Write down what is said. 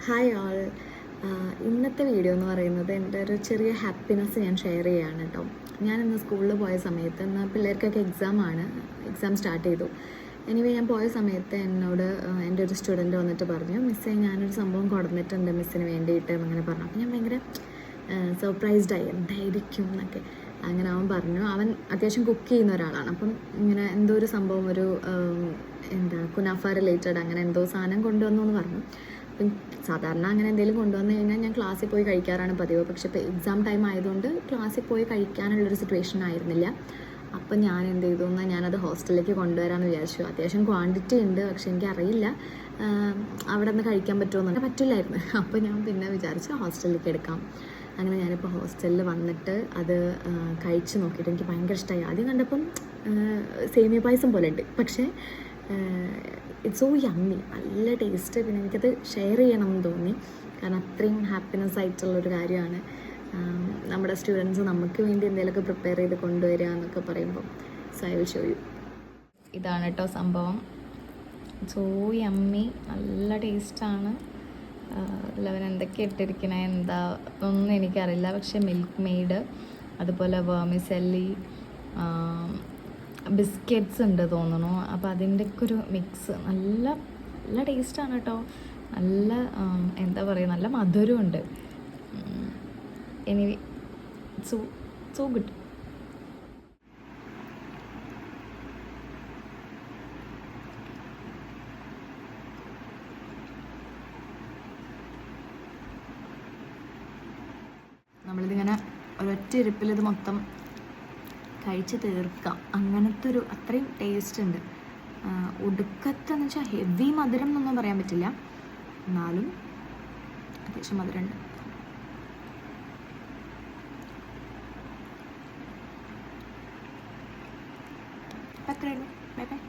Hi all. ഇന്നത്തെ video എന്ന് പറയുന്നത് എൻ്റെ ഒരു ചെറിയ ഹാപ്പിനെസ് ഞാൻ ഷെയർ ചെയ്യുകയാണ് കേട്ടോ. ഞാനിന്ന് സ്കൂളിൽ പോയ സമയത്ത് ഇന്ന് പിള്ളേർക്കൊക്കെ എക്സാം സ്റ്റാർട്ട് ചെയ്തു. എനിവേ ഞാൻ പോയ സമയത്ത് എന്നോട് എൻ്റെ ഒരു സ്റ്റുഡൻറ്റ് വന്നിട്ട് പറഞ്ഞു, മിസ്സേ ഞാനൊരു സംഭവം കൊടുത്തിട്ടുണ്ട് മിസ്സിന് വേണ്ടിയിട്ട് എന്നിങ്ങനെ പറഞ്ഞു. അപ്പോൾ ഞാൻ ഭയങ്കര സർപ്രൈസ്ഡായി, എന്തായിരിക്കും എന്നൊക്കെ. അങ്ങനെ അവൻ പറഞ്ഞു, അവൻ അത്യാവശ്യം കുക്ക് ചെയ്യുന്ന ഒരാളാണ്. അപ്പം ഇങ്ങനെ എന്തോ ഒരു സംഭവം, ഒരു കുനാഫ റിലേറ്റഡ് അങ്ങനെ എന്തോ സാധനം കൊണ്ടുവന്നു എന്ന് പറഞ്ഞു. അപ്പം സാധാരണ അങ്ങനെ എന്തെങ്കിലും കൊണ്ടുവന്നു കഴിഞ്ഞാൽ ഞാൻ ക്ലാസ്സിൽ പോയി കഴിക്കാറാണ് പതിവ്. പക്ഷേ ഇപ്പോൾ എക്സാം ടൈം ആയതുകൊണ്ട് ക്ലാസ്സിൽ പോയി കഴിക്കാനുള്ളൊരു സിറ്റുവേഷൻ ആയിരുന്നില്ല. അപ്പം ഞാൻ എന്ത് ചെയ്തു എന്നാൽ ഞാനത് ഹോസ്റ്റലിലേക്ക് കൊണ്ടുവരാമെന്ന് വിചാരിച്ചു. അത്യാവശ്യം ക്വാണ്ടിറ്റി ഉണ്ട്, പക്ഷെ എനിക്കറിയില്ല അവിടെ നിന്ന് കഴിക്കാൻ പറ്റുമോ പറ്റില്ലായിരുന്നു. അപ്പോൾ ഞാൻ പിന്നെ വിചാരിച്ചു ഹോസ്റ്റലിലേക്ക് എടുക്കാം. അങ്ങനെ ഞാനിപ്പോൾ ഹോസ്റ്റലിൽ വന്നിട്ട് അത് കഴിച്ച് നോക്കിയിട്ട് എനിക്ക് ഭയങ്കര ഇഷ്ടമായി. ആദ്യം കണ്ടപ്പം സേമിയ പായസം പോലെ ഉണ്ട്, പക്ഷേ ഇറ്റ്സ് സോ യമ്മി, നല്ല ടേസ്റ്റ്. പിന്നെ എനിക്കത് ഷെയർ ചെയ്യണമെന്ന് തോന്നി, കാരണം അത്രയും ഹാപ്പിനെസ് ആയിട്ടുള്ളൊരു കാര്യമാണ്. നമ്മുടെ സ്റ്റുഡൻസ് നമുക്ക് വേണ്ടി എന്തെങ്കിലുമൊക്കെ പ്രിപ്പയർ ചെയ്ത് കൊണ്ടുവരിക എന്നൊക്കെ പറയുമ്പോൾ so I will show you. ഇതാണ് കേട്ടോ സംഭവം. സോ യമ്മി, നല്ല ടേസ്റ്റാണ്. എല്ലാവരും എന്തൊക്കെ ഇട്ടിരിക്കണേ എന്താ ഒന്നും എനിക്കറിയില്ല, പക്ഷേ മിൽക്ക് മെയ്ഡ്, അതുപോലെ വേർമിസെല്ലി, ബിസ്ക്കറ്റ്സ് ഉണ്ട് തോന്നുന്നു. അപ്പോൾ അതിൻ്റെയൊക്കെ ഒരു മിക്സ് നല്ല നല്ല ടേസ്റ്റാണ് കേട്ടോ. നല്ല എന്താ പറയുക, നല്ല മധുരമുണ്ട്. Anyway so good. നമ്മളിതിങ്ങനെ ഒരൊറ്റ ഇരിപ്പിൽ ഇത് മൊത്തം കഴിച്ച് തീർക്കാം, അങ്ങനത്തെ ഒരു അത്രയും ടേസ്റ്റ് ഉണ്ട്. ഒടുക്കത്തെന്ന് വെച്ചാൽ ഹെവി മധുരം എന്നൊന്നും പറയാൻ പറ്റില്ല, എന്നാലും അത്യാവശ്യം മധുരമുണ്ട്. അത്രയേ ഉള്ളൂ. Bye bye.